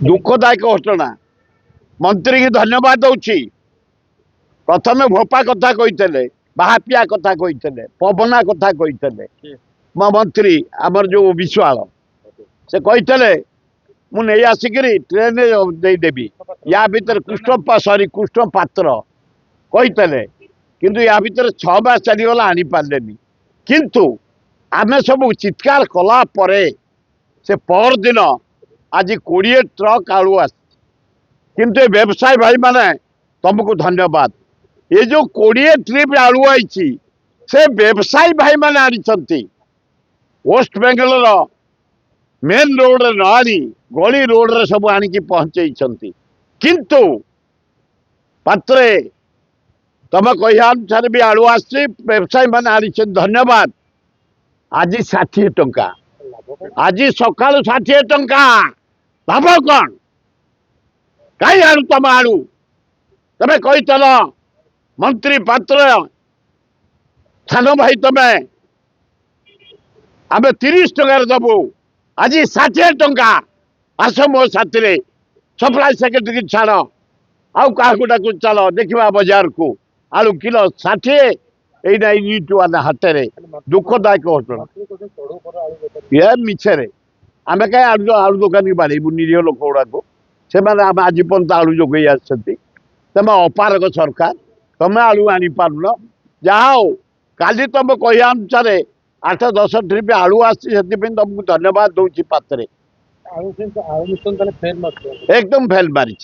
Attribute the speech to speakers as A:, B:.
A: दुखदायक घटना मंत्री की धन्यवाद दूची प्रथम भोपा कथा कही बाहापिया कथा कही पवना कथा कही मंत्री आमर जो विश्वाल से कही मुझे आसिक ट्रेन देदेवी या भीतर कृष्ण सॉरी कृष्ण पात्र कही किंतु या भीतर 6 मास चलीगला आनी पारे किंतु आमे सब चित्कार कला परे से पर दिन आज 20 ट्रक आलू आस किंतु ये व्यवसाय भाई माने तुमको धन्यवाद ये जो 20 ट्रिप आलू आई से व्यवसायी भाई माने आनी वेस्ट बेंगल मेन रोड रे न आनी गली रोड रे सब आनिकी पहुंचे किंतु पात्रे तुम कह अनुसार भी आलू आसी व्यवसायी मैंने आनी धन्यवाद आज 60 टंका आज सका 60 टंका भाव कौन कहीं आलू तुम आलू तमें कही मंत्री पात्र सान भाई तुम्हें आम 30 टंकार दबू आज 60 टंका आस मो साथी सप्लाई सेक्रेटरी की छाड़ आउ क्या डाक चल देखा बाजार को आलू किलो 60 यहीटा यूट वाला हाथ में दुखदायक घटना ये मिछे आम कहीं आलू आलू दुकान की बाड़ू निरीह लोक गुड़ा से आज पर्यटन आलू जोगे तुम अपारक सरकार तुम आलू आनी पारुन जहा हो काली तुम कह अनुसार 8-10 ट्रिप आलू आसी तुमको धन्यवाद दूसरी पात्र एकदम फेल मारी।